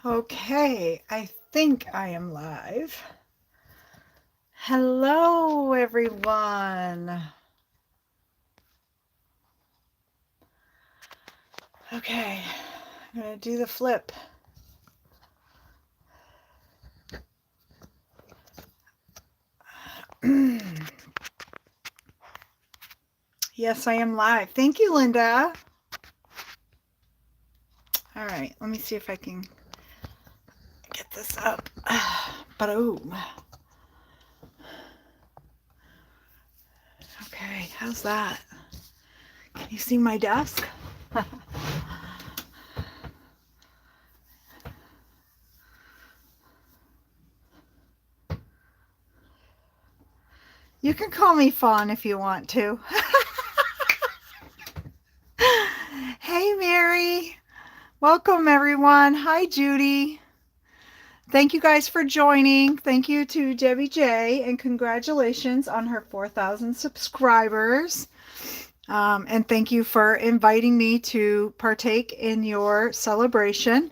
Okay, I think I am live. Hello, everyone. Okay, I'm going to do the flip. Yes, I am live. Thank you, Linda. All right, let me see if I can get this up. Boom. Okay, how's that? Can you see my desk? You can call me Fawn if you want to. Hey, Mary. Welcome, everyone. Hi, Judy. Thank you guys for joining. Thank you to Debbie J, and congratulations on her 4,000 subscribers. And thank you for inviting me to partake in your celebration.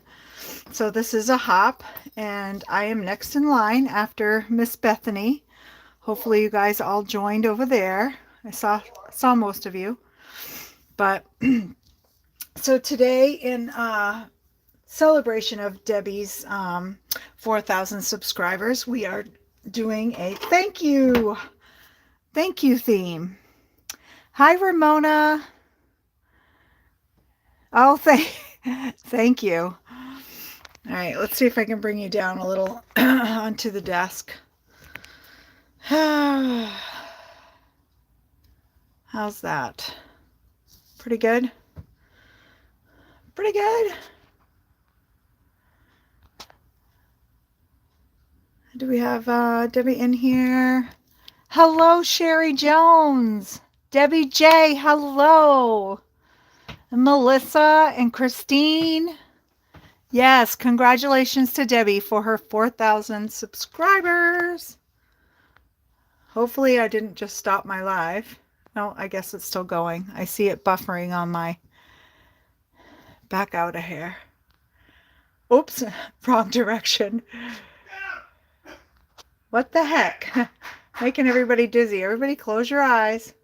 So this is a hop, and I am next in line after Miss Bethany. Hopefully you guys all joined over there. I saw most of you. But so today in celebration of Debbie's 4,000 subscribers, we are doing a thank you theme. Hi, Ramona. Oh, thank you. All right, let's see if I can bring you down a little onto the desk. How's that? Pretty good? Pretty good? Do we have Debbie in here? Hello, Sherry Jones. Debbie J, hello. And Melissa and Christine. Yes, congratulations to Debbie for her 4,000 subscribers. Hopefully I didn't just stop my live. No, I guess it's still going. I see it buffering on my back out of here. Oops, wrong direction. What the heck? Making everybody dizzy. Everybody close your eyes.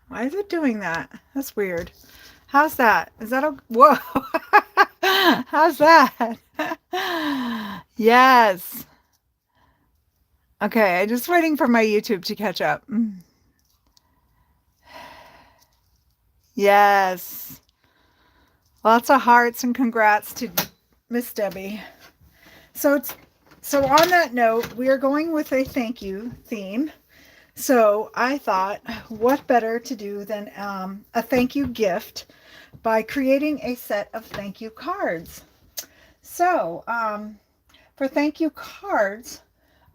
Why is it doing that? That's weird. How's that? Is that a... Whoa. How's that? Yes. Okay, I'm just waiting for my YouTube to catch up. Yes. Lots of hearts and congrats to Miss Debbie. So on that note, we are going with a thank you theme. So I thought, what better to do than a thank you gift by creating a set of thank you cards. So for thank you cards,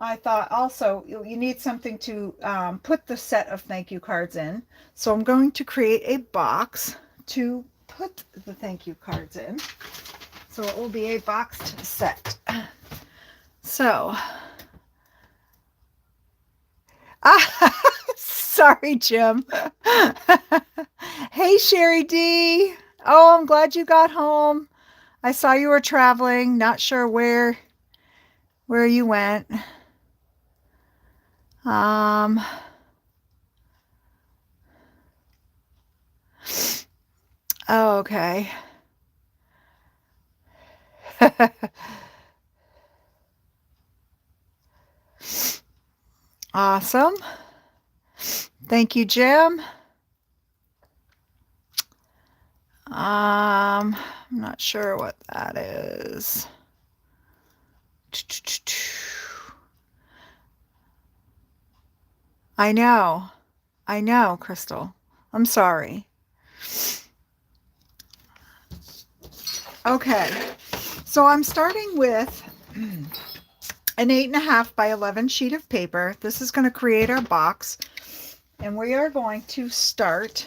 I thought also you need something to put the set of thank you cards in. So I'm going to create a box to put the thank you cards in. So it will be a boxed set. So, sorry, Jim. Hey, Sherry D. Oh, I'm glad you got home. I saw you were traveling. Not sure where you went. Oh, okay. Awesome. Thank you, Jim. I'm not sure what that is. I know, Crystal. I'm sorry. Okay, so I'm starting with an 8.5 by 11 sheet of paper. This is going to create our box, and we are going to start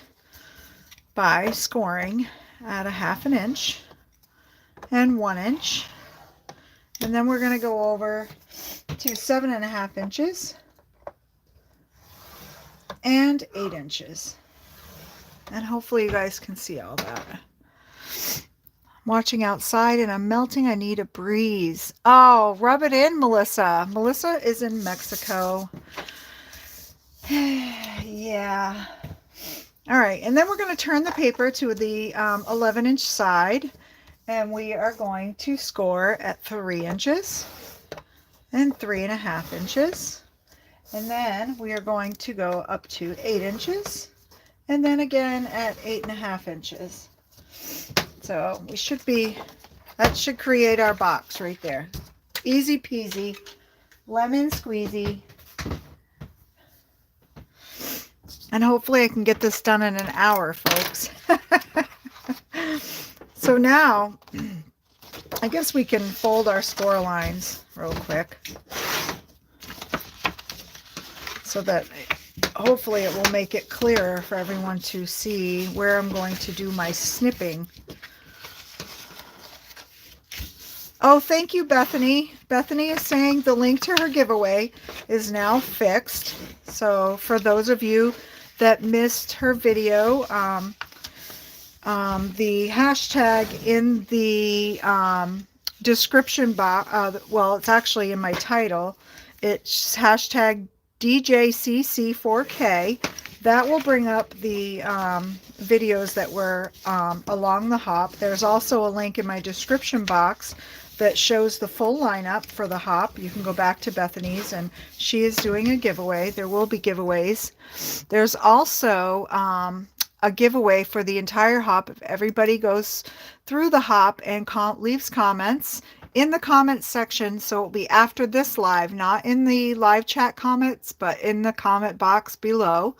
by scoring at 1/2 inch and 1 inch, and then we're going to go over to 7.5 inches and 8 inches. And hopefully you guys can see all that. I'm watching outside and I'm melting. I need a breeze. Oh, rub it in, Melissa. Melissa is in Mexico. Yeah. All right, and then we're going to turn the paper to the 11-inch side, and we are going to score at 3 inches and 3.5 inches. And then we are going to go up to 8 inches, and then again at 8.5 inches. So we should be, that should create our box right there. Easy peasy, lemon squeezy. And hopefully I can get this done in an hour, folks. So now, I guess we can fold our score lines real quick, so that hopefully it will make it clearer for everyone to see where I'm going to do my snipping. Oh, thank you, Bethany. Bethany is saying the link to her giveaway is now fixed. So for those of you that missed her video, the hashtag in the description box, well, it's actually in my title. It's hashtag DJCC4K. That will bring up the videos that were along the hop. There's also a link in my description box that shows the full lineup for the hop. You can go back to Bethany's, and she is doing a giveaway. There will be giveaways. There's also a giveaway for the entire hop if everybody goes through the hop and leaves comments in the comments section. So it'll be after this live, not in the live chat comments, but in the comment box below.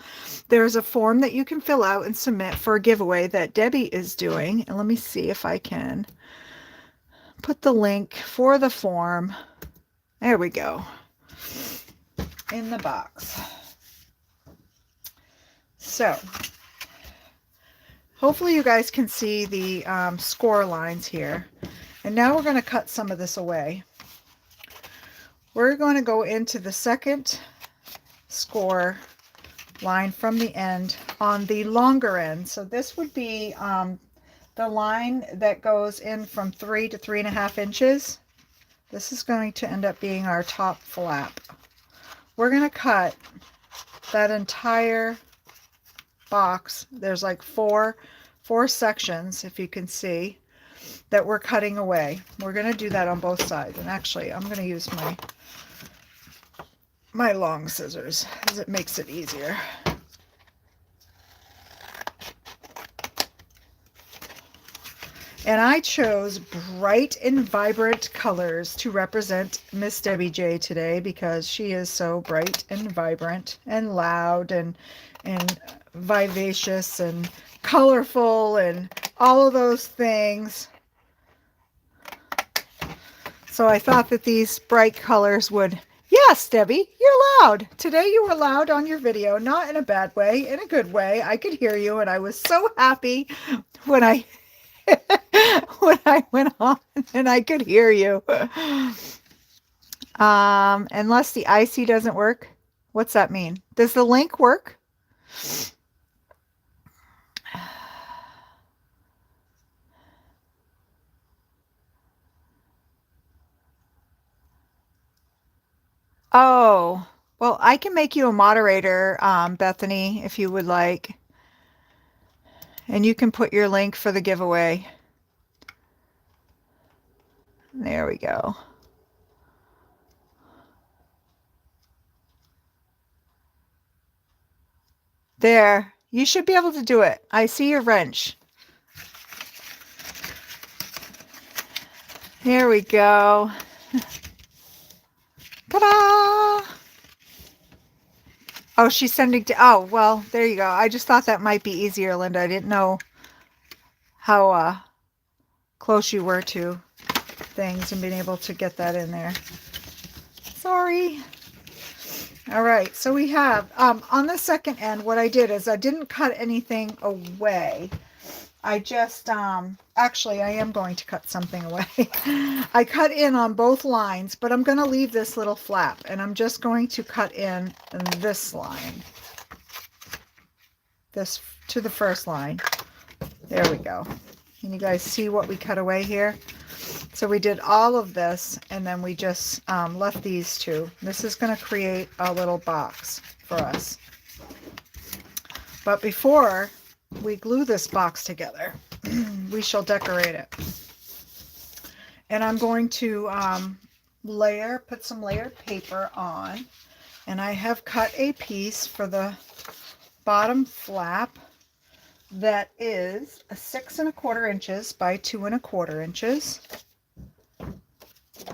There's a form that you can fill out and submit for a giveaway that Debbie is doing. And let me see if I can put the link for the form. There we go. In the box. So hopefully you guys can see the score lines here. And now we're going to cut some of this away. We're going to go into the second score line from the end on the longer end. So this would be the line that goes in from 3 to 3.5 inches. This is going to end up being our top flap. We're going to cut that entire box. There's like four sections, if you can see, that we're cutting away. We're going to do that on both sides. And actually, I'm going to use my long scissors, because it makes it easier. And I chose bright and vibrant colors to represent Miss Debbie J today, because she is so bright and vibrant and loud and vivacious and colorful and all of those things. So I thought that these bright colors would... Yes, Debbie, you're loud. Today you were loud on your video, not in a bad way, in a good way. I could hear you, and I was so happy when I when I went on and I could hear you. Unless the IC doesn't work. What's that mean? Does the link work? Oh, well, I can make you a moderator, Bethany, if you would like. And you can put your link for the giveaway. There we go. There. You should be able to do it. I see your wrench. There we go. Ta-da! Oh, she's sending to... Oh, well, there you go. I just thought that might be easier, Linda. I didn't know how close you were to things and being able to get that in there. Sorry. All right, so we have, on the second end, what I did is I didn't cut anything away. I just, actually, I am going to cut something away. I cut in on both lines, but I'm going to leave this little flap, and I'm just going to cut in this line. This to the first line. There we go. Can you guys see what we cut away here? So we did all of this, and then we just left these two. This is going to create a little box for us. But before we glue this box together, we shall decorate it. And I'm going to put some layered paper on. And I have cut a piece for the bottom flap that is 6 1/4 inches by 2 1/4 inches.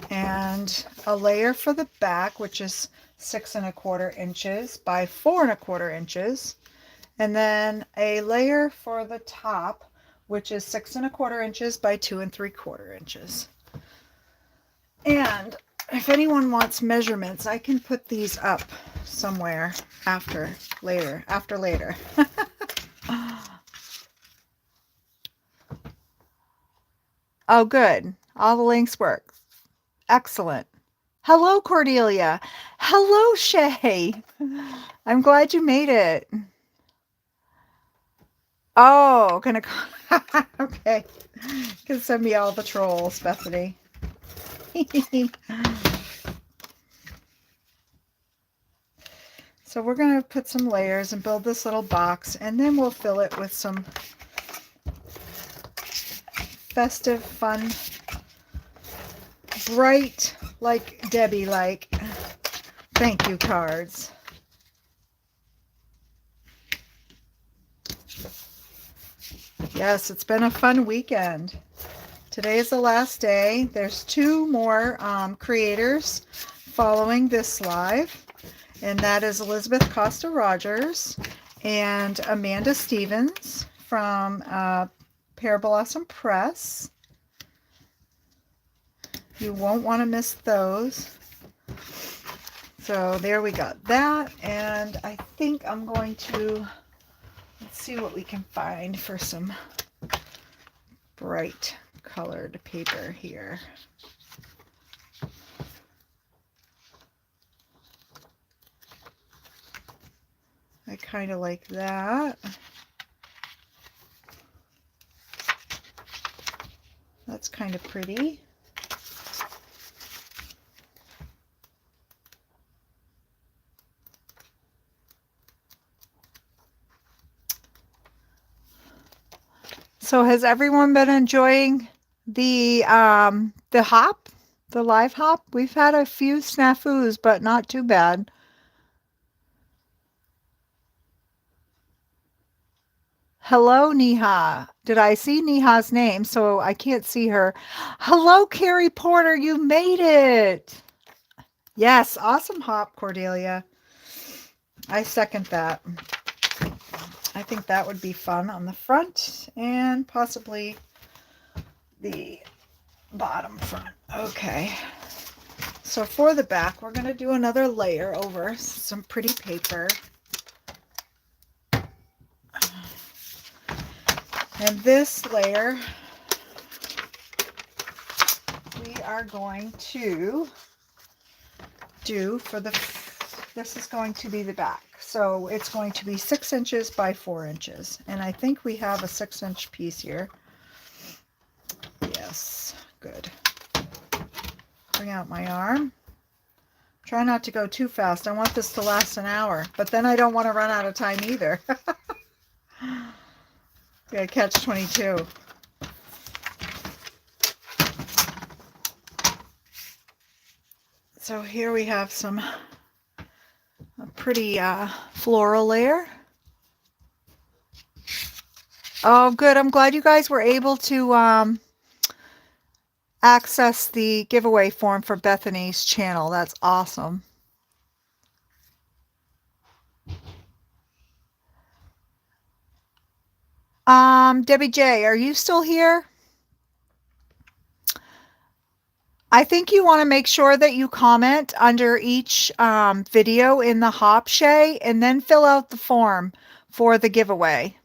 And a layer for the back, which is 6 1/4 inches by 4 1/4 inches. And then a layer for the top, which is 6 1/4 inches by 2 3/4 inches. And if anyone wants measurements, I can put these up somewhere after later. Oh, good. All the links work. Excellent. Hello, Cordelia. Hello, Shay. I'm glad you made it. Oh, gonna okay. You can send me all the trolls, Bethany. So we're gonna put some layers and build this little box, and then we'll fill it with some festive, fun, bright, like Debbie like thank you cards. Yes, it's been a fun weekend. Today is the last day. There's 2 more creators following this live, and that is Elizabeth Costa Rogers and Amanda Stevens from Pear Blossom Press. You won't want to miss those. So there we got that, and I think I'm going to, let's see what we can find for some bright colored paper here. I kind of like that. That's kind of pretty. So has everyone been enjoying the hop, the live hop? We've had a few snafus, but not too bad. Hello, Neha. Did I see Neha's name? So I can't see her. Hello, Carrie Porter. You made it. Yes, awesome hop, Cordelia. I second that. I think that would be fun on the front and possibly the bottom front. Okay. So for the back, we're going to do another layer over some pretty paper. And this layer, we are going to do for the, this is going to be the back. So it's going to be 6 inches by 4 inches. And I think we have a 6-inch piece here. Yes, good. Bring out my arm. Try not to go too fast. I want this to last an hour, but then I don't want to run out of time either. Yeah, catch 22. So here we have a pretty floral layer. Oh, good. I'm glad you guys were able to access the giveaway form for Bethany's channel. That's awesome. Debbie J, are you still here? I think you want to make sure that you comment under each video in the hop, Shay, and then fill out the form for the giveaway.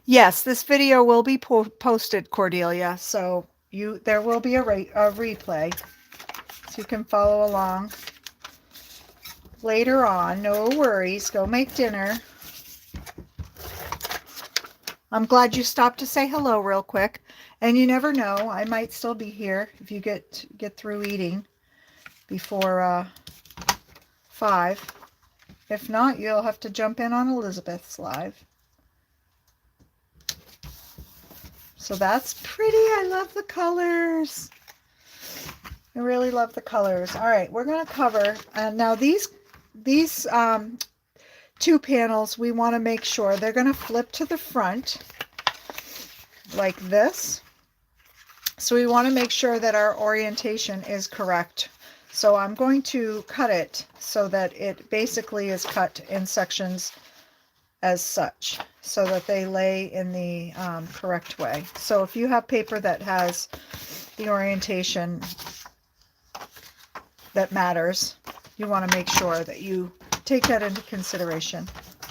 Yes, this video will be posted, Cordelia, so there will be a replay, so you can follow along. later on. No worries. Go make dinner. I'm glad you stopped to say hello real quick. And you never know, I might still be here if you get through eating before 5. If not, you'll have to jump in on Elizabeth's live. So that's pretty. I love the colors. I really love the colors. All right, we're going to cover. Now these 2 panels, we want to make sure they're going to flip to the front like this. So we want to make sure that our orientation is correct. So I'm going to cut it so that it basically is cut in sections as such, so that they lay in the correct way. So if you have paper that has the orientation that matters, you want to make sure that you take that into consideration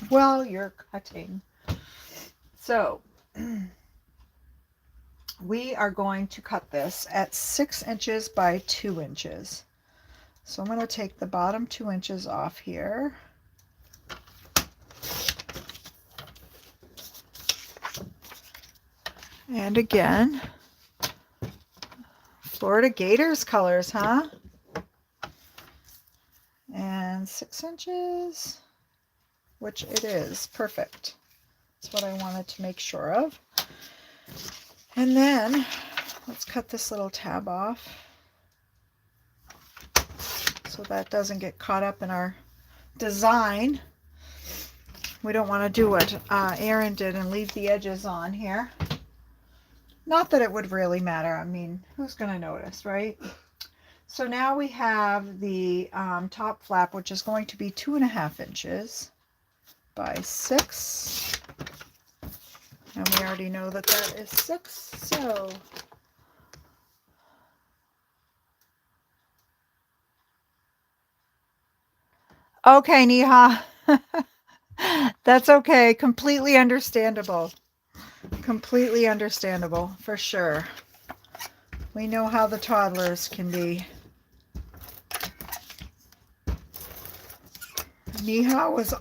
while you're cutting. So we are going to cut this at 6 inches by 2 inches. So I'm going to take the bottom 2 inches off here. And again, Florida Gators colors, huh? And 6 inches, which it is. Perfect. That's what I wanted to make sure of. And then let's cut this little tab off so that doesn't get caught up in our design. We don't want to do what Erin did and leave the edges on here. Not that it would really matter. I mean, who's going to notice, right? So now we have the top flap, which is going to be 2.5 inches by 6. And we already know that that is 6. So okay, Neha. That's okay. Completely understandable. Completely understandable, for sure. We know how the toddlers can be. Neha was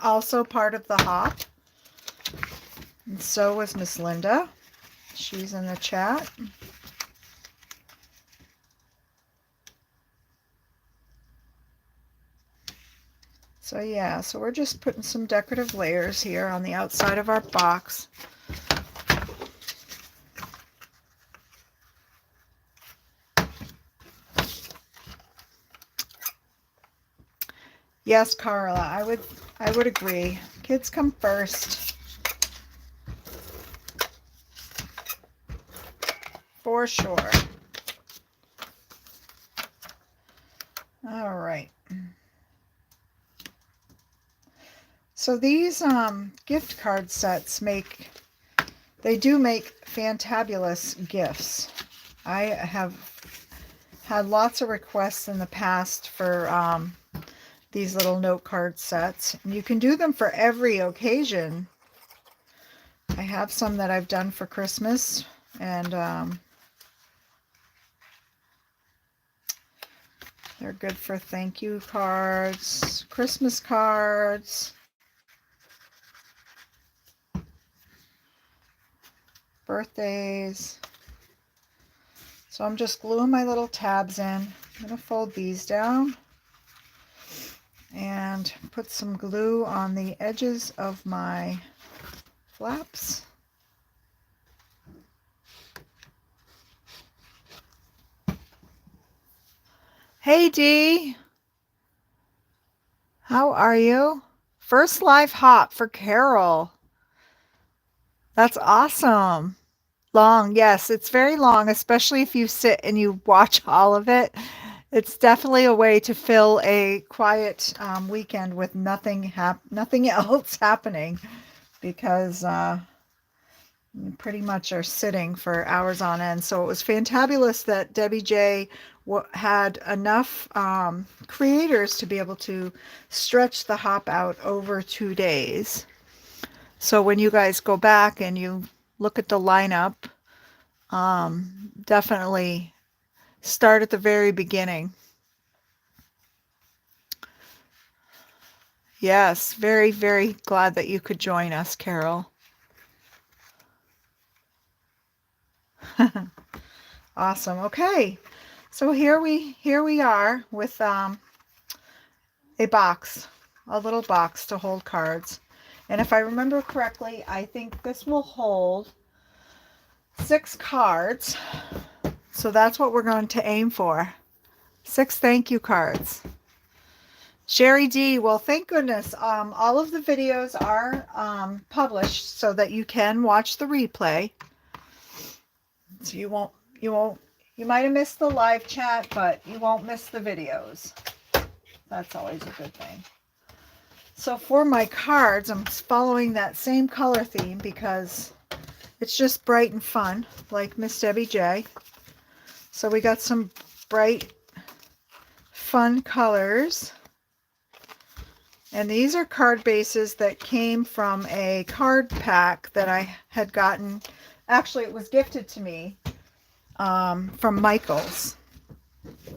also part of the hop. And so was Miss Linda. She's in the chat. So yeah, so we're just putting some decorative layers here on the outside of our box. Yes, Carla, I would agree. Kids come first. For sure. All right. So these gift card sets do make fantabulous gifts. I have had lots of requests in the past for these little note card sets. And you can do them for every occasion. I have some that I've done for Christmas, and they're good for thank you cards, Christmas cards, birthdays. So I'm just gluing my little tabs in. I'm going to fold these down and put some glue on the edges of my flaps. Hey Dee, how are you? First live hop for Carol. That's awesome. Long, yes, it's very long, especially if you sit and you watch all of it. It's definitely a way to fill a quiet weekend with nothing else happening, because you pretty much are sitting for hours on end. So it was fantabulous that Debbie J had enough creators to be able to stretch the hop out over 2 days. So when you guys go back and you look at the lineup, definitely start at the very beginning. Yes, very, very glad that you could join us, Carol. Awesome. Okay. So here we are with a box, a little box to hold cards. And if I remember correctly, I think this will hold 6 cards. So that's what we're going to aim for. 6 thank you cards. Sherry D, well, thank goodness. All of the videos are published so that you can watch the replay. So you might have missed the live chat, but you won't miss the videos. That's always a good thing. So for my cards, I'm following that same color theme because it's just bright and fun, like Miss Debbie J. So we got some bright, fun colors. And these are card bases that came from a card pack that I had gotten. Actually, it was gifted to me from Michaels.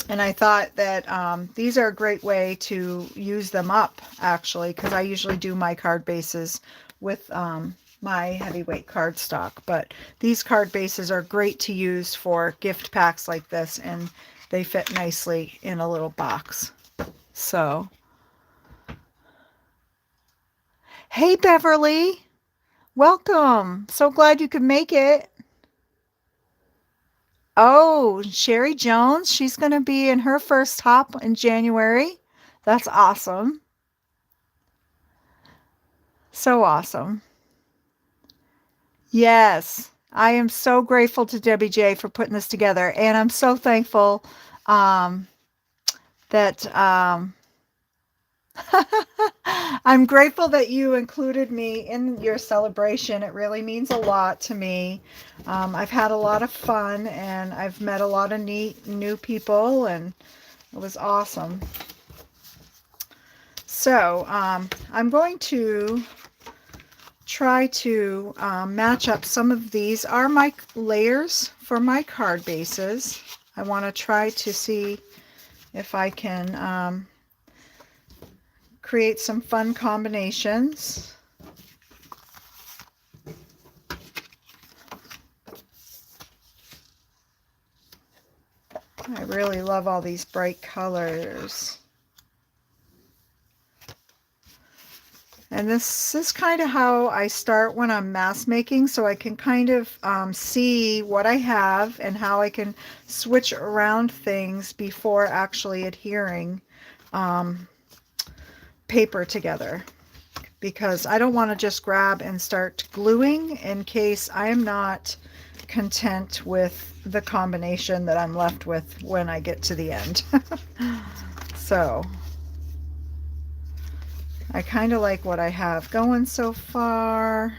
And I thought that these are a great way to use them up, actually, because I usually do my card bases with my heavyweight cardstock. But these card bases are great to use for gift packs like this, and they fit nicely in a little box. So, hey, Beverly, welcome. So glad you could make it. Oh, Sherry Jones, she's going to be in her first hop in January. That's awesome. So awesome. Yes, I am so grateful to Debbie J for putting this together, and I'm so thankful that I'm grateful that you included me in your celebration. It really means a lot to me. I've had a lot of fun, and I've met a lot of neat new people, and it was awesome. So I'm going to try to match up some of these are my layers for my card bases. I want to try to see if I can create some fun combinations. I really love all these bright colors. And this is kind of how I start when I'm mask making, so I can kind of see what I have and how I can switch around things before actually adhering paper together. Because I don't want to just grab and start gluing in case I am not content with the combination that I'm left with when I get to the end. So I kind of like what I have going so far.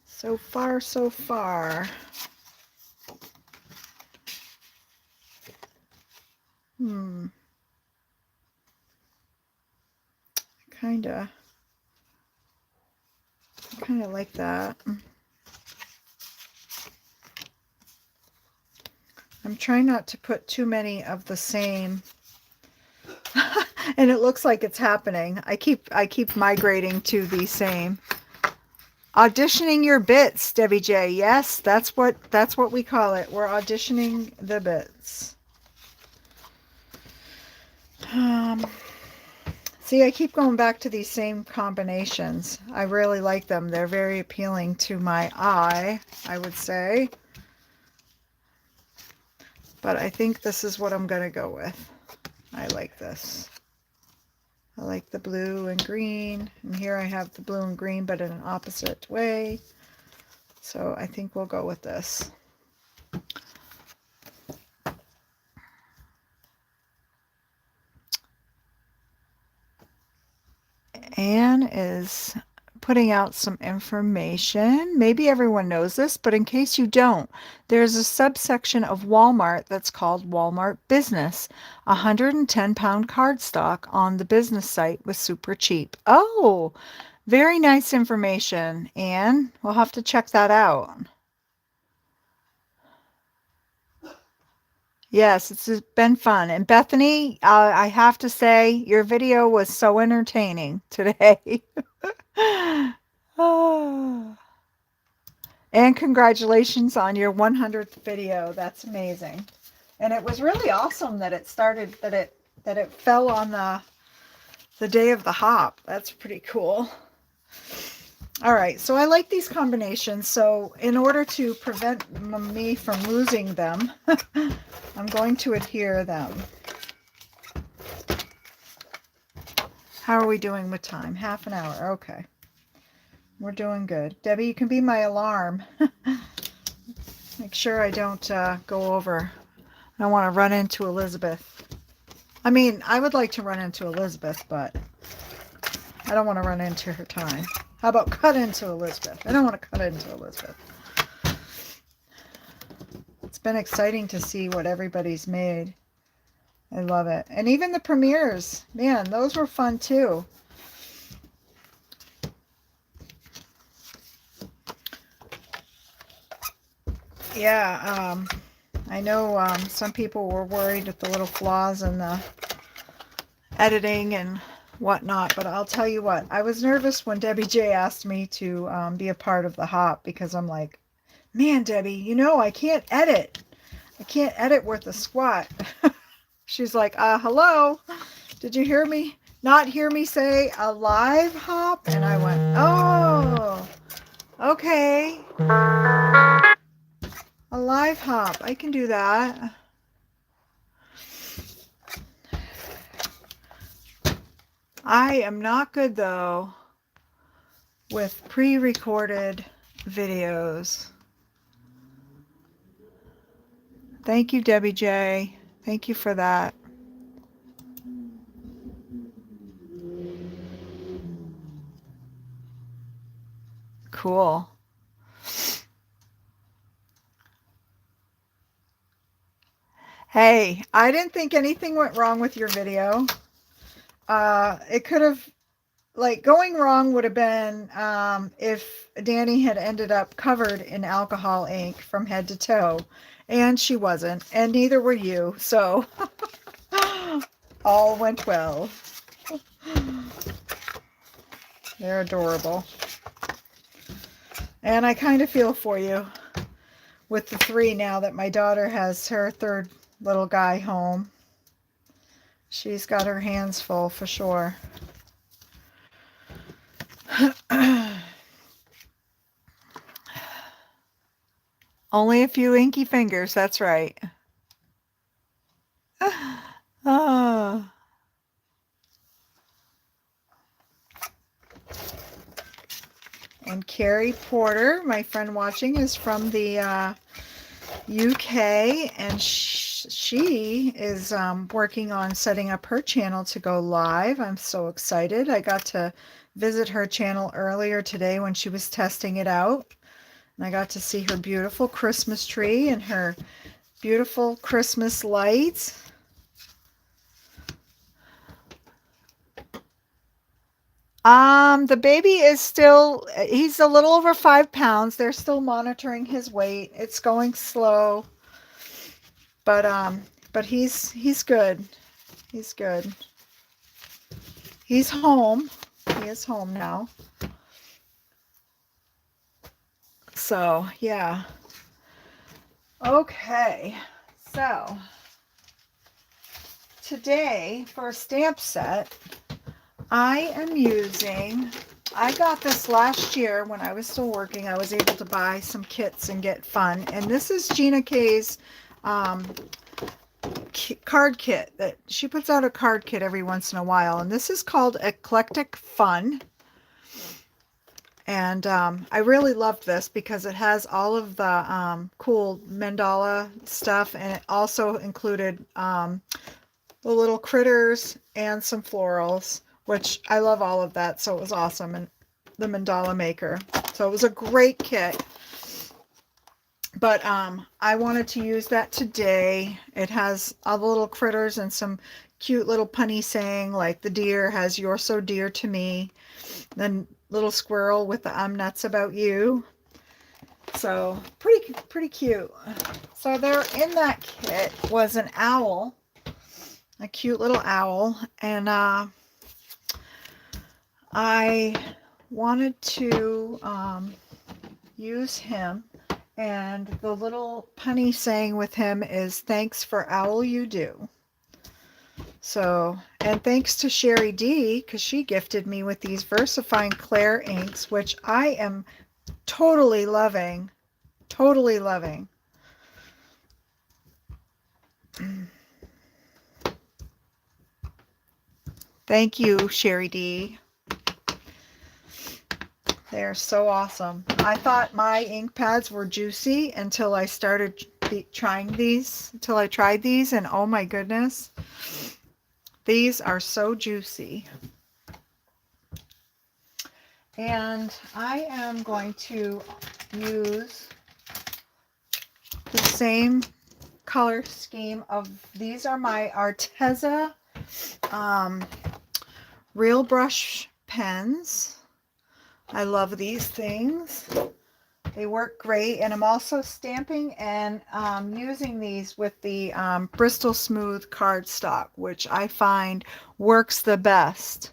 So far, so far. Kind of like that. I'm trying not to put too many of the same. And it looks like it's happening. I keep migrating to the same. Auditioning your bits, Debbie J. Yes, that's what we call it. We're auditioning the bits. See, I keep going back to these same combinations. I really like them. They're very appealing to my eye, I would say. But I think this is what I'm going to go with. I like this. I like the blue and green. And here I have the blue and green, but in an opposite way. So I think we'll go with this. Anne is putting out some information. Maybe everyone knows this, but in case you don't, there's a subsection of Walmart that's called Walmart Business. 110-pound cardstock on the business site was super cheap. Oh, very nice information, Anne. We'll have to check that out. Yes, it's been fun. And Bethany, I have to say, your video was so entertaining today. Oh. And congratulations on your 100th video. That's amazing. And it was really awesome that it started, that it fell on the day of the hop. That's pretty cool. All right, so I like these combinations. So in order to prevent me from losing them, I'm going to adhere them. How are we doing with time? Half an hour. Okay. We're doing good. Debbie, you can be my alarm. Make sure I don't go over. I don't want to run into Elizabeth. I mean, I would like to run into Elizabeth, but I don't want to run into her time. How about cut into Elizabeth? I don't want to cut into Elizabeth. It's been exciting to see what everybody's made. I love it. And even the premieres, man, those were fun too. Yeah, I know some people were worried with the little flaws in the editing and whatnot, but I'll tell you what, I was nervous when Debbie J asked me to be a part of the hop, because I'm like, man, Debbie, you know, I can't edit. I can't edit worth a squat. She's like, hello, did you hear me? Not hear me say a live hop? And I went, oh, okay. A live hop, I can do that. I am not good though with pre-recorded videos. Thank you, Debbie J. Thank you for that. Cool. Hey, I didn't think anything went wrong with your video. It could have, like, going wrong would have been if Danny had ended up covered in alcohol ink from head to toe, and she wasn't, and neither were you, so all went well. They're adorable. And I kind of feel for you with the 3 now that my daughter has her 3rd little guy home. She's got her hands full for sure. Only a few inky fingers, that's right. Oh. And Carrie Porter, my friend watching, is from the UK, and she is working on setting up her channel to go live. I'm so excited. I got to visit her channel earlier today when she was testing it out, and I got to see her beautiful Christmas tree and her beautiful Christmas lights. The baby is still, he's a little over 5 pounds. They're still monitoring his weight. It's going slow, but he's good. He's good. He's home. He is home now. So, yeah. Okay. So, today for a stamp set, I am using, I got this last year when I was still working. I was able to buy some kits and get fun. And this is Gina K's card kit. That she puts out a card kit every once in a while. And this is called Eclectic Fun. And I really loved this because it has all of the cool mandala stuff. And it also included the little critters and some florals, which I love all of that, so it was awesome. And the mandala maker, so it was a great kit. But I wanted to use that today. It has all the little critters and some cute little punny saying, like the deer has "You're so dear to me," then little squirrel with the "I'm nuts about you," So pretty cute. So there in that kit was an owl, a cute little owl, and I wanted to use him, and the little punny saying with him is "Thanks for owl you do." So, and thanks to Sherry D, because she gifted me with these VersaFine Clair inks, which I am totally loving. Totally loving. Thank you, Sherry D. They're so awesome. I thought my ink pads were juicy until I started trying these, until I tried these, and oh my goodness, these are so juicy. And I am going to use the same color scheme of, these are my Arteza Real Brush pens. I love these things. They work great, and I'm also stamping and using these with the Bristol Smooth cardstock, which I find works the best.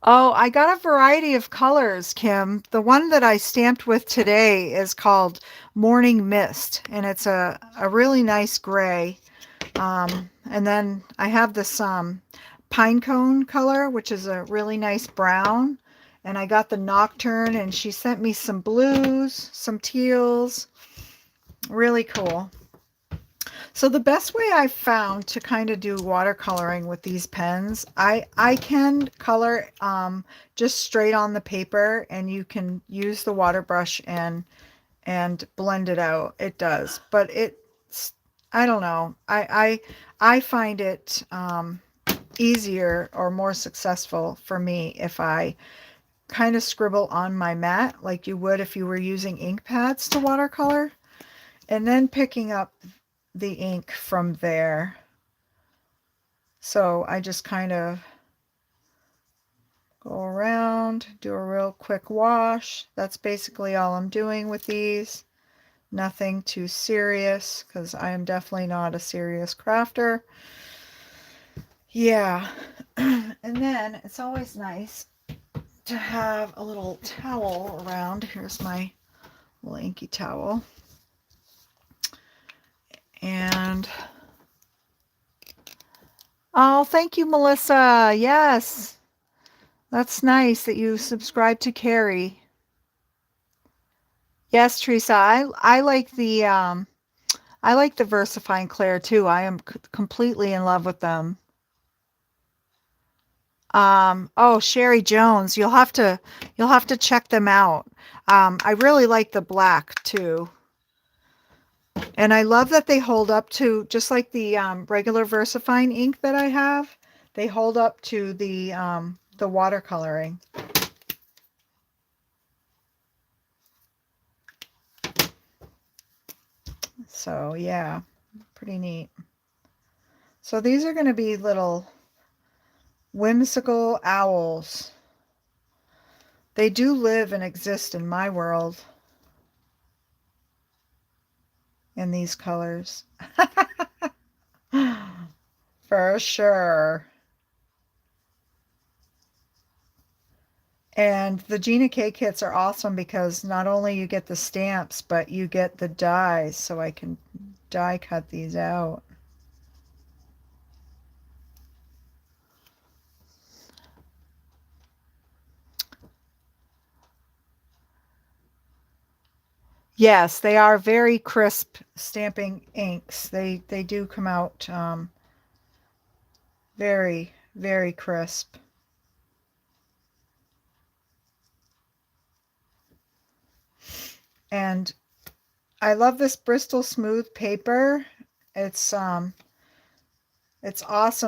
Oh, I got a variety of colors, Kim. The one that I stamped with today is called Morning Mist, and it's a really nice gray. And then I have this pine cone color, which is a really nice brown. And I got the Nocturne, and she sent me some blues, some teals. Really cool. So the best way I've found to kind of do watercoloring with these pens, I can color just straight on the paper, and you can use the water brush and blend it out. It does, but it's, I don't know. I find it easier or more successful for me if I kind of scribble on my mat like you would if you were using ink pads to watercolor, and then picking up the ink from there. So I just kind of go around, do a real quick wash. That's basically all I'm doing with these. Nothing too serious, because I am definitely not a serious crafter. Yeah. And then it's always nice to have a little towel around. Here's my little inky towel. And oh, thank you, Melissa. Yes. That's nice that you subscribe to Carrie. Yes, Teresa. I like the VersaFine Clair too. I am completely in love with them. Oh, Sherry Jones, you'll have to check them out. I really like the black too. And I love that they hold up to, just like the regular VersaFine ink that I have, they hold up to the watercoloring. So yeah, pretty neat. So these are going to be little whimsical owls. They do live and exist in my world in these colors. For sure. And the Gina K kits are awesome because not only you get the stamps, but you get the dies, so I can die cut these out. Yes, they are very crisp stamping inks. They do come out very, very crisp. And I love this Bristol Smooth paper. It's awesome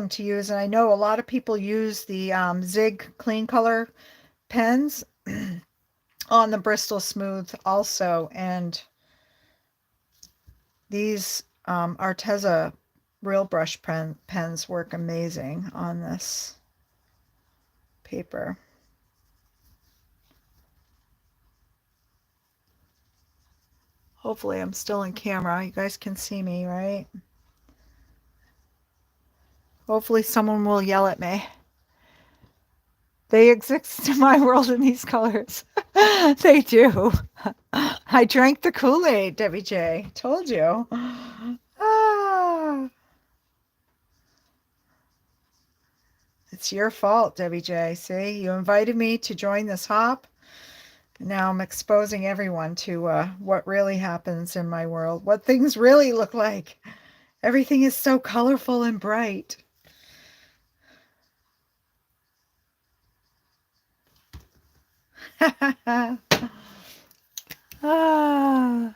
to use, and I know a lot of people use the Zig Clean Color pens on the Bristol Smooth also, and these Arteza Real Brush pens work amazing on this paper. Hopefully I'm still in camera. You guys can see me, right? Hopefully someone will yell at me. They exist in my world in these colors. They do. I drank the Kool-Aid, Debbie J. Told you. Ah, it's your fault, Debbie J. See, you invited me to join this hop. Now I'm exposing everyone to what really happens in my world, what things really look like. Everything is so colorful and bright. Ah.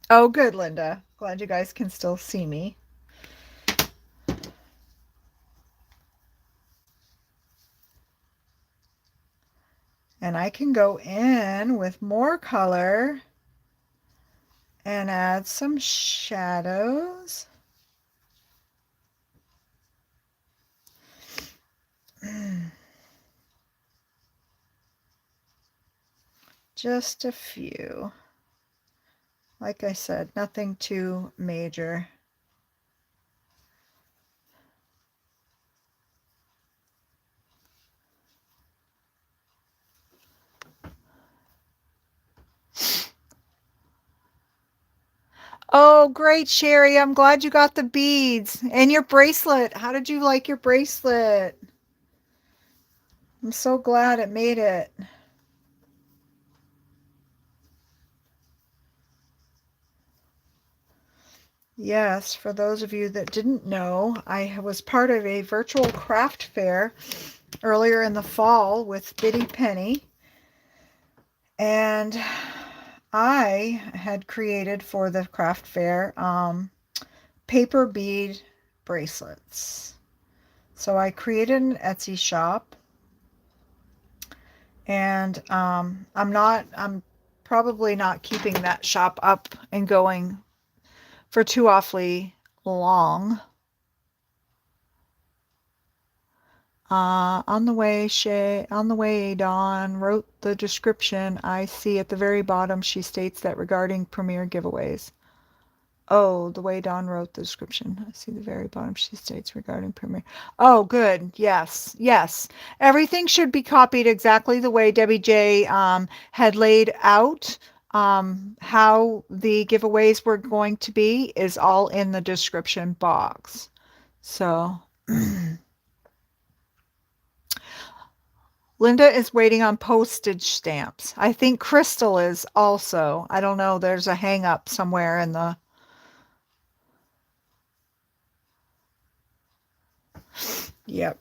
Oh, good, Linda. Glad you guys can still see me. And I can go in with more color and add some shadows. Just a few. Like I said, nothing too major. Oh, great, Sherry. I'm glad you got the beads and your bracelet. How did you like your bracelet? I'm so glad it made it. Yes, for those of you that didn't know, I was part of a virtual craft fair earlier in the fall with Biddy Penny, and I had created for the craft fair paper bead bracelets. So I created an Etsy shop, and I'm probably not keeping that shop up and going for too awfully long. On the way, Dawn wrote the description. I see at the very bottom she states that regarding premiere giveaways. Oh, the way Dawn wrote the description. I see the very bottom she states regarding premiere. Oh, good. Yes, yes. Everything should be copied exactly the way Debbie J had laid out. How the giveaways were going to be is all in the description box. So... Linda is waiting on postage stamps. I think Crystal is also. I don't know. There's a hang up somewhere in the... Yep.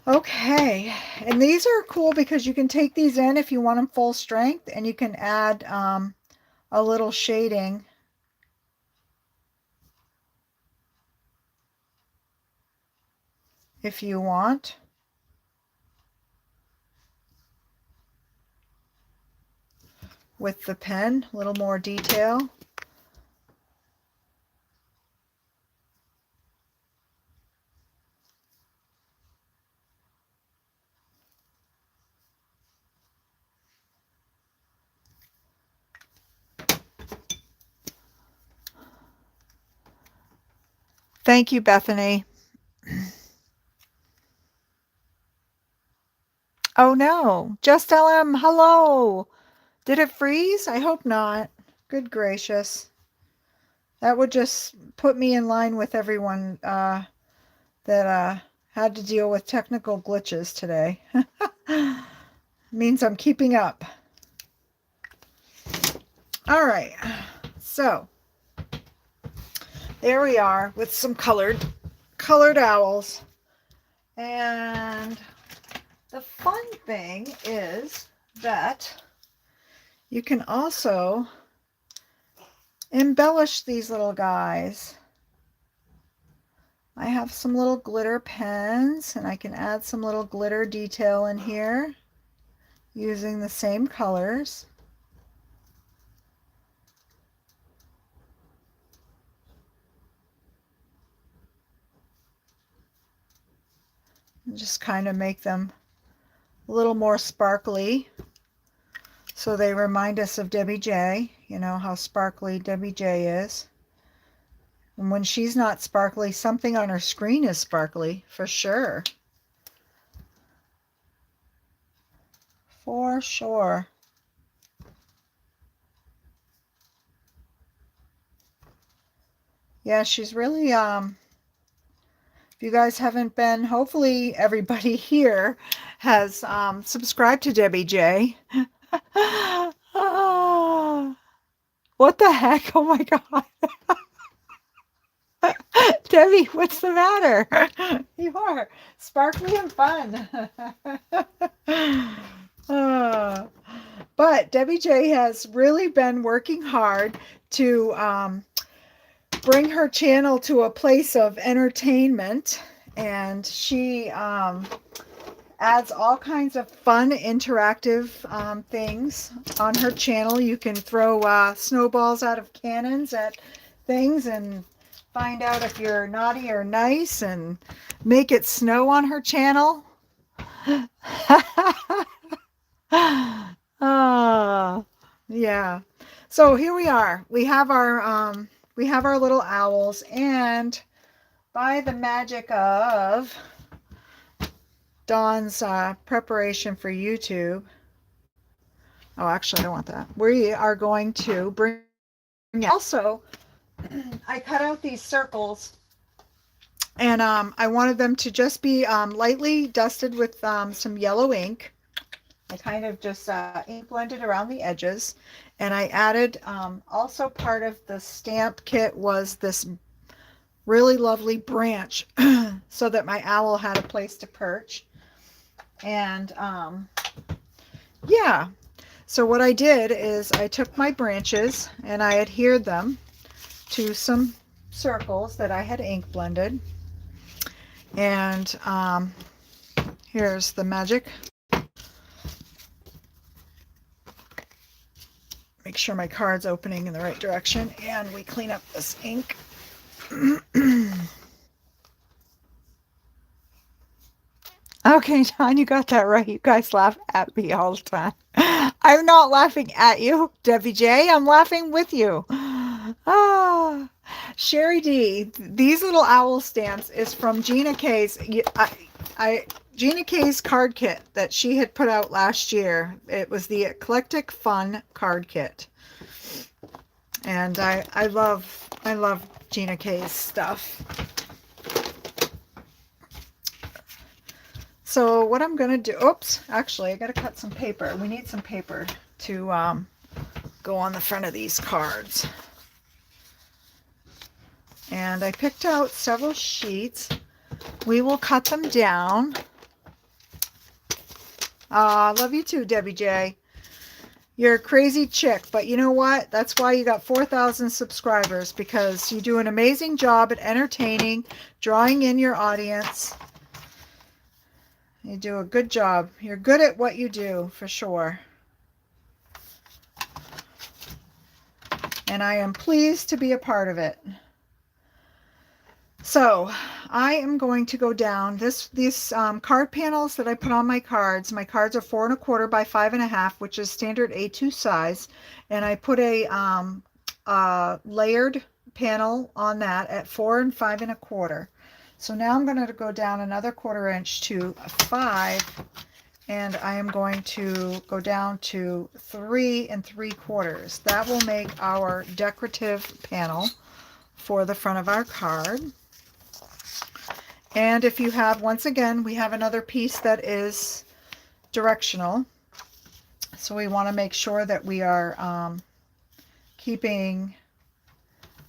Okay. And these are cool because you can take these in if you want them full strength, and you can add a little shading. If you want. With the pen, a little more detail. Thank you, Bethany. Oh no, Just LM, hello. Did it freeze? I hope not. Good gracious. That would just put me in line with everyone that had to deal with technical glitches today. Means I'm keeping up. All right, so there we are with some colored owls. And the fun thing is that you can also embellish these little guys. I have some little glitter pens, and I can add some little glitter detail in here using the same colors. And just kind of make them a little more sparkly. So they remind us of Debbie J. You know how sparkly Debbie J is. And when she's not sparkly, something on her screen is sparkly, for sure. For sure. Yeah, she's really, if you guys haven't been, hopefully everybody here has subscribed to Debbie J. Oh, what the heck? Oh my God. Debbie, what's the matter? You are sparkly and fun. But Debbie J has really been working hard to bring her channel to a place of entertainment, and she adds all kinds of fun interactive things on her channel. You can throw snowballs out of cannons at things and find out if you're naughty or nice and make it snow on her channel. Oh, yeah. So here we are. We have our little owls, and by the magic of Dawn's preparation for YouTube. Oh, actually, I don't want that. We are going to bring also, I cut out these circles, and I wanted them to just be lightly dusted with some yellow ink. I kind of just ink blended around the edges, and I added also part of the stamp kit was this really lovely branch so that my owl had a place to perch. And yeah, so what I did is I took my branches and I adhered them to some circles that I had ink blended. And here's the magic. Make sure my card's opening in the right direction, and we clean up this ink. Okay, John, you got that right. You guys laugh at me all the time. I'm not laughing at you, Debbie J. I'm laughing with you. Ah, Sherry D. These little owl stamps is from Gina K's. Gina K's card kit that she had put out last year. It was the Eclectic Fun card kit, and I love Gina K's stuff. So what I'm gonna do, oops, actually I gotta cut some paper. We need some paper to go on the front of these cards. And I picked out several sheets. We will cut them down. Love you too, Debbie J. You're a crazy chick, but you know what? That's why you got 4,000 subscribers, because you do an amazing job at entertaining, drawing in your audience. You do a good job. You're good at what you do, for sure. And I am pleased to be a part of it. So I am going to go down these card panels that I put on my cards. My cards are 4 1/4 by 5 1/2, which is standard A2 size. And I put a layered panel on that at 4 5 1/4. So now I'm going to go down another 1/4 inch to 5, and I am going to go down to 3 3/4. That will make our decorative panel for the front of our card. And if you have, once again, we have another piece that is directional. So we want to make sure that we are keeping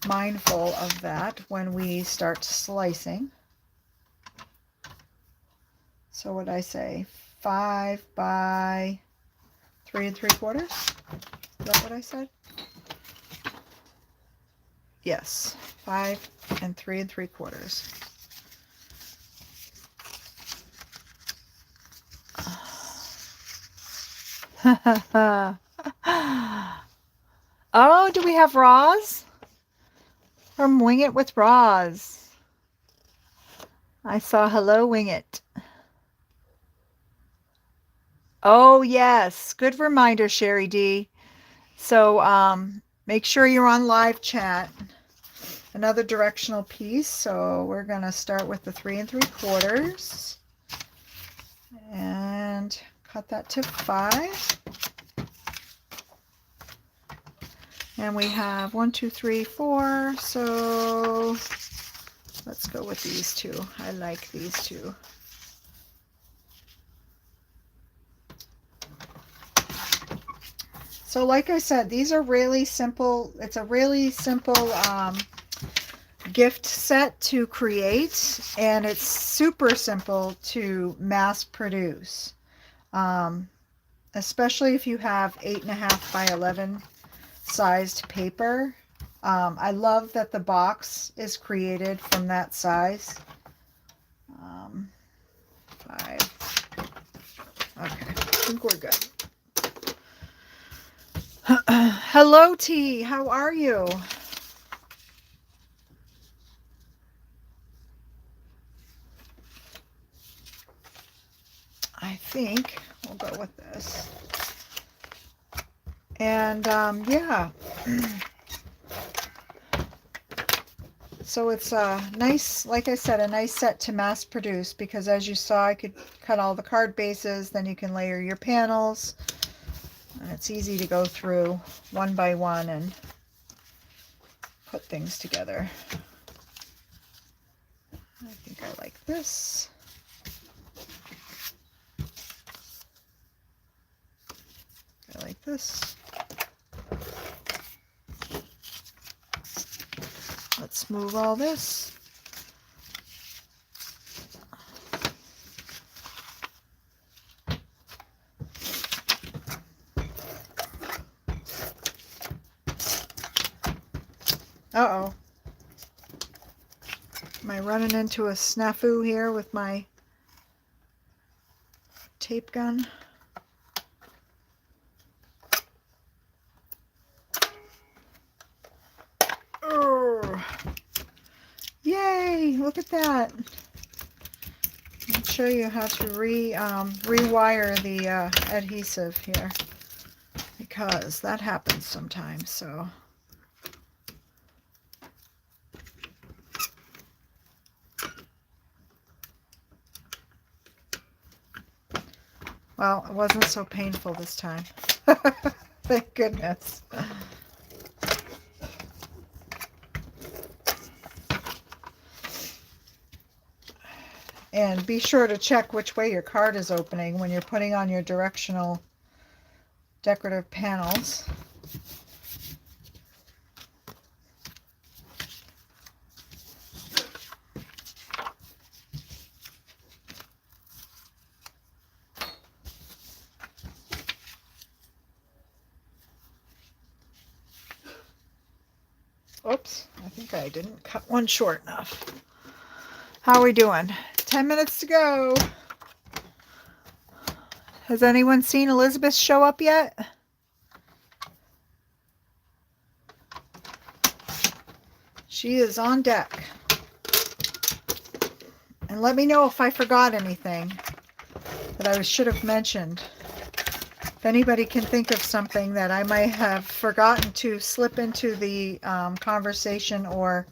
mindful of that when we start slicing. So what did I say? 5 by 3 3/4? Is that what I said? Yes, 5 and 3 3/4. Oh, do we have Roz? From Wing It with Roz. I saw hello, Wing It. Oh, yes. Good reminder, Sherry D. So make sure you're on live chat. Another directional piece. So we're going to start with the 3 3/4 and cut that to 5. And we have 1, 2, 3, 4. So let's go with these two. I like these two. So like I said, these are really simple. It's a really simple gift set to create, and it's super simple to mass produce, especially if you have 8.5 by 11 sized paper. I love that the box is created from that size. 5. Okay, I think we're good. Hello, T. How are you? I think we'll go with this. And yeah. So it's a nice, like I said, a nice set to mass produce, because as you saw, I could cut all the card bases, then you can layer your panels. And it's easy to go through one by one and put things together. I think I like this. I like this. Let's move all this. Uh-oh. Am I running into a snafu here with my tape gun? Oh, yay! Look at that. I'll show you how to rewire the adhesive here, because that happens sometimes. So. Well, it wasn't so painful this time. Thank goodness. And be sure to check which way your card is opening when you're putting on your directional decorative panels. Oops, I think I didn't cut one short enough. How are we doing? 10 minutes to go. Has anyone seen Elizabeth show up yet? She is on deck. And let me know if I forgot anything that I should have mentioned. If anybody can think of something that I might have forgotten to slip into the conversation or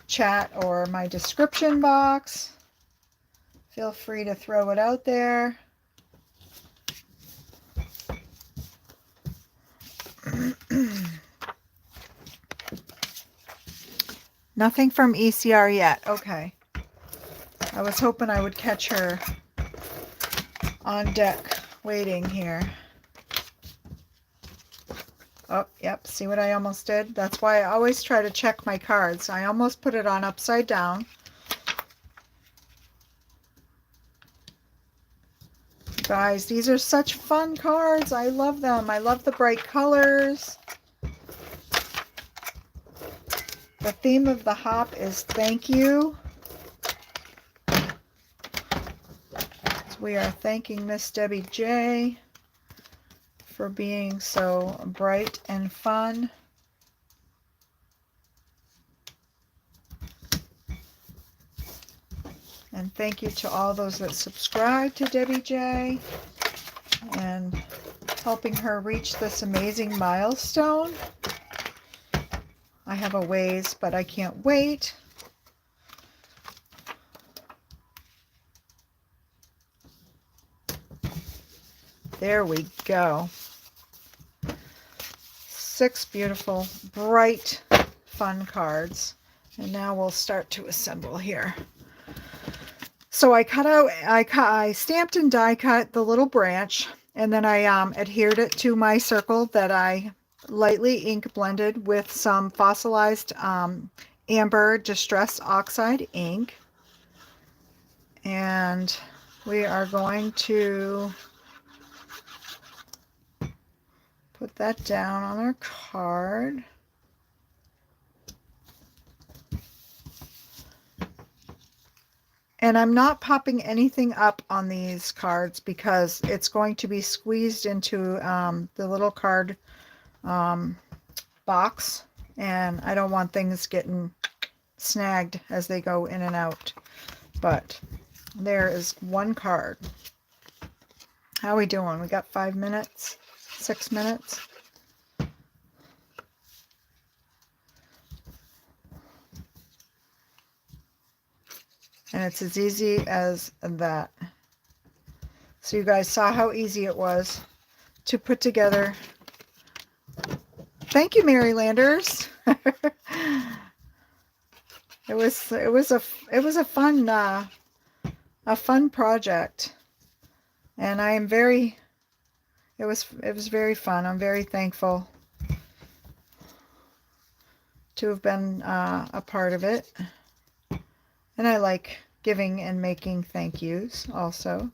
chat or my description box, feel free to throw it out there. Nothing from ECR yet. Okay. I was hoping I would catch her on deck waiting here. Oh, yep. See what I almost did? That's why I always try to check my cards. I almost put it on upside down. Guys, these are such fun cards. I love them. I love the bright colors. The theme of the hop is thank you. So we are thanking Miss Debbie J for being so bright and fun. And thank you to all those that subscribe to Debbie J. and helping her reach this amazing milestone. I have a ways, but I can't wait. There we go. 6 beautiful, bright, fun cards. And now we'll start to assemble here. So I stamped and die cut the little branch, and then I adhered it to my circle that I lightly ink blended with some fossilized amber distress oxide ink. And we are going to put that down on our card. And I'm not popping anything up on these cards because it's going to be squeezed into the little card box, and I don't want things getting snagged as they go in and out. But there is one card. How are we doing? We got 5 minutes, 6 minutes. And it's as easy as that. So you guys saw how easy it was to put together. Thank you, Marylanders. It was a fun project, and I am very. It was very fun. I'm very thankful to have been a part of it. And I like giving and making thank yous also.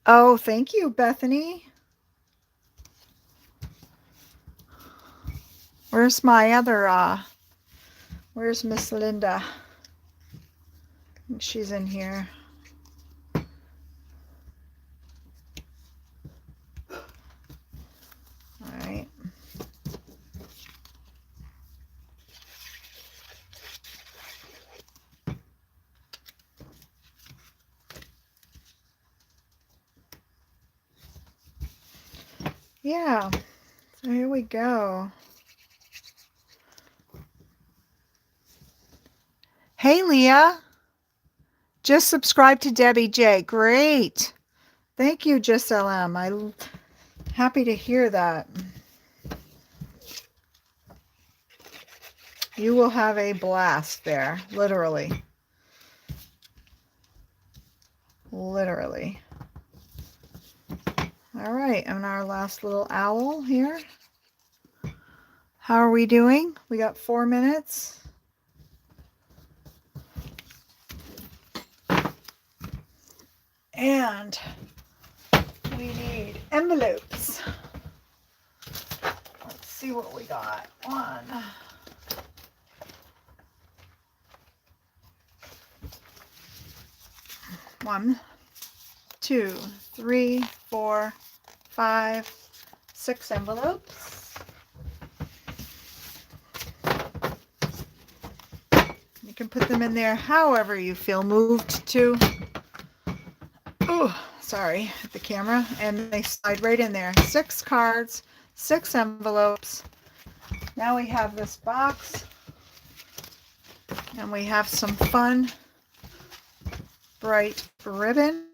Oh, thank you, Bethany. Where's my other, where's Miss Linda? I think she's in here. All right. Yeah, so here we go. Hey, Leah. Just subscribe to Debbie J. Great. Thank you, Just LM. I'm happy to hear that. You will have a blast there, literally. Literally. All right, and our last little owl here. How are we doing? We got 4 minutes. And we need envelopes. Let's see what we got. 1, 2, 3, 4, 5, 6 envelopes. You can put them in there however you feel moved to. Oh, sorry, hit the camera. And they slide right in there. 6 cards, 6 envelopes. Now we have this box. And we have some fun, bright ribbon.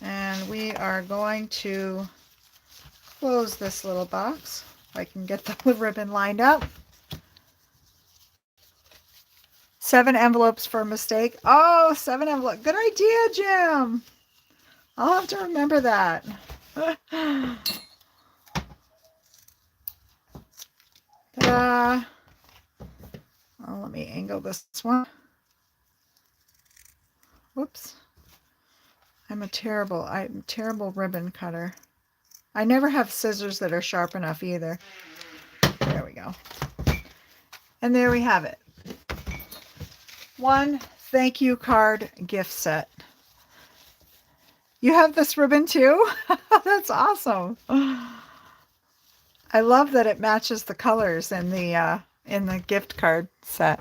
And we are going to close this little box. If I can get the ribbon lined up. 7 envelopes for a mistake. Oh, 7 envelopes. Good idea, Jim. I'll have to remember that. Ta-da. Oh, let me angle this one. Whoops. I'm a terrible ribbon cutter. I never have scissors that are sharp enough either. There we go. And there we have it. 1 thank you card gift set. You have this ribbon too? That's awesome. I love that it matches the colors in the gift card set.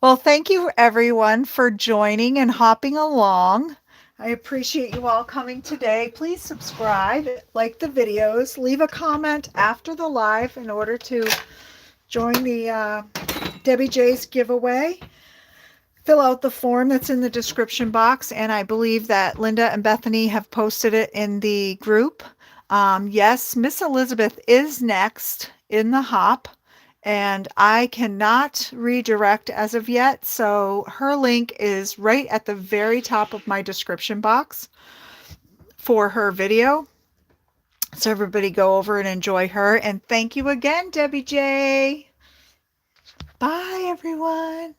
Well, thank you everyone for joining and hopping along. I appreciate you all coming today. Please subscribe, like the videos, leave a comment after the live in order to join the Debbie J's giveaway. Fill out the form that's in the description box, and I believe that Linda and Bethany have posted it in the group. Yes, Miss Elizabeth is next in the hop, and I cannot redirect as of yet, so her link is right at the very top of my description box for her video. So everybody go over and enjoy her, and thank you again, Debbie J. Bye, everyone.